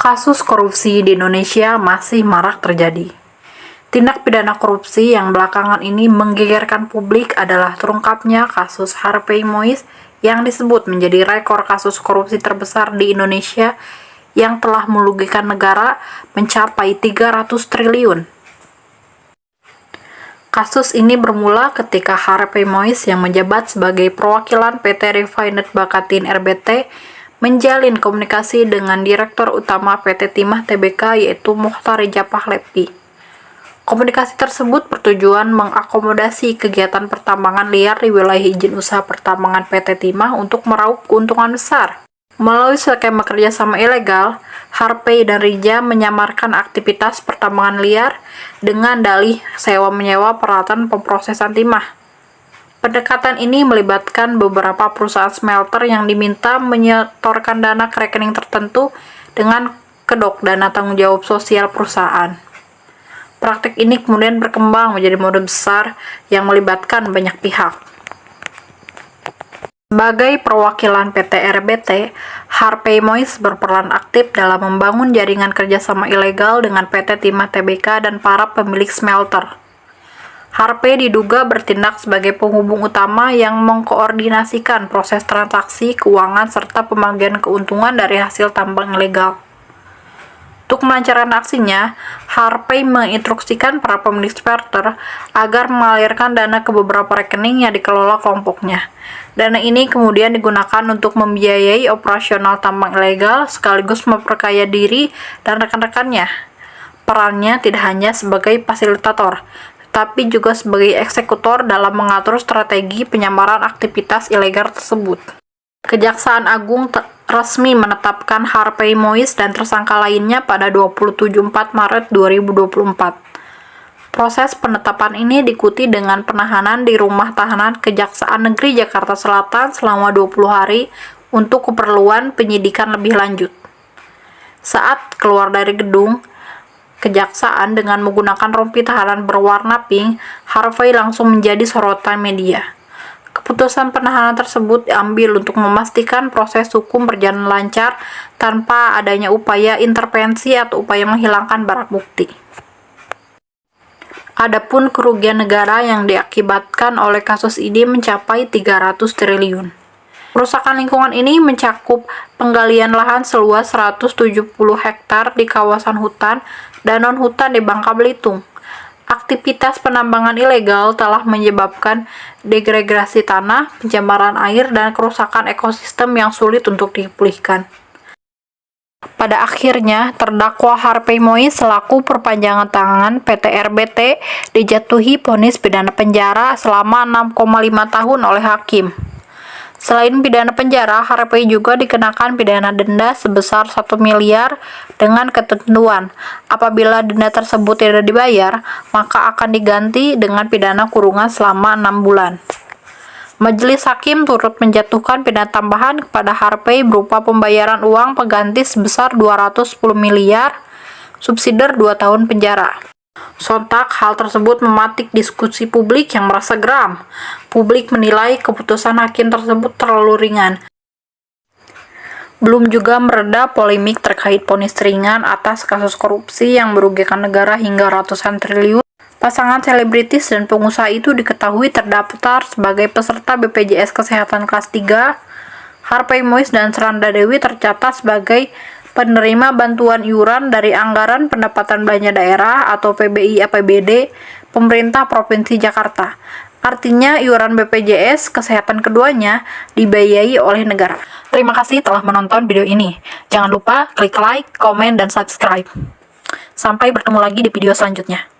Kasus korupsi di Indonesia masih marak terjadi. Tindak pidana korupsi yang belakangan ini menggegerkan publik adalah terungkapnya kasus Harvey Mois yang disebut menjadi rekor kasus korupsi terbesar di Indonesia yang telah merugikan negara mencapai 300 triliun. Kasus ini bermula ketika Harvey Mois yang menjabat sebagai perwakilan PT Refinet Bakatin RBT menjalin komunikasi dengan Direktur Utama PT Timah Tbk yaitu Mokhtar Ridza Pahlavi. Komunikasi tersebut bertujuan mengakomodasi kegiatan pertambangan liar di wilayah izin usaha pertambangan PT Timah untuk meraup keuntungan besar. Melalui skema kerjasama ilegal, Harvey dan Ridza menyamarkan aktivitas pertambangan liar dengan dalih sewa-menyewa peralatan pemrosesan timah. Pendekatan ini melibatkan beberapa perusahaan smelter yang diminta menyetorkan dana ke rekening tertentu dengan kedok dana tanggung jawab sosial perusahaan. Praktik ini kemudian berkembang menjadi model besar yang melibatkan banyak pihak. Sebagai perwakilan PT RBT, Harvey Mois berperan aktif dalam membangun jaringan kerjasama ilegal dengan PT Timah Tbk dan para pemilik smelter. Harvey diduga bertindak sebagai penghubung utama yang mengkoordinasikan proses transaksi keuangan serta pembagian keuntungan dari hasil tambang ilegal. Untuk melancarkan aksinya, Harvey menginstruksikan para pemilik smelter agar mengalirkan dana ke beberapa rekening yang dikelola kelompoknya. Dana ini kemudian digunakan untuk membiayai operasional tambang ilegal sekaligus memperkaya diri dan rekan-rekannya. Perannya tidak hanya sebagai fasilitator, tapi juga sebagai eksekutor dalam mengatur strategi penyamaran aktivitas ilegal tersebut. Kejaksaan Agung resmi menetapkan Harvey Mois dan tersangka lainnya pada 27 Maret 2024. Proses penetapan ini diikuti dengan penahanan di Rumah Tahanan Kejaksaan Negeri Jakarta Selatan selama 20 hari untuk keperluan penyidikan lebih lanjut. Saat keluar dari gedung Kejaksaan dengan menggunakan rompi tahanan berwarna pink, Harvey langsung menjadi sorotan media. Keputusan penahanan tersebut diambil untuk memastikan proses hukum berjalan lancar tanpa adanya upaya intervensi atau upaya menghilangkan barang bukti. Adapun kerugian negara yang diakibatkan oleh kasus ini mencapai 300 triliun. Kerusakan lingkungan ini mencakup penggalian lahan seluas 170 hektar di kawasan hutan dan non-hutan di Bangka Belitung. Aktivitas penambangan ilegal telah menyebabkan degradasi tanah, pencemaran air, dan kerusakan ekosistem yang sulit untuk dipulihkan. Pada akhirnya, terdakwa Harvey Mois selaku perpanjangan tangan PT RBT dijatuhi vonis pidana penjara selama 6,5 tahun oleh hakim. Selain pidana penjara, Harvey juga dikenakan pidana denda sebesar 1 miliar dengan ketentuan apabila denda tersebut tidak dibayar, maka akan diganti dengan pidana kurungan selama 6 bulan. Majelis Hakim turut menjatuhkan pidana tambahan kepada Harvey berupa pembayaran uang pengganti sebesar 210 miliar, subsidiar 2 tahun penjara. Sontak, hal tersebut mematik diskusi publik yang merasa geram. Publik menilai keputusan hakim tersebut terlalu ringan. Belum juga mereda polemik terkait vonis ringan atas kasus korupsi yang merugikan negara hingga ratusan triliun. Pasangan selebritis dan pengusaha itu diketahui terdaftar sebagai peserta BPJS Kesehatan kelas 3. Harvey Mois dan Sranda Dewi tercatat sebagai penerima bantuan iuran dari Anggaran Pendapatan Belanja Daerah atau PBI-APBD Pemerintah Provinsi Jakarta. Artinya iuran BPJS Kesehatan keduanya dibiayai oleh negara. Terima kasih telah menonton video ini. Jangan lupa klik like, komen, dan subscribe. Sampai bertemu lagi di video selanjutnya.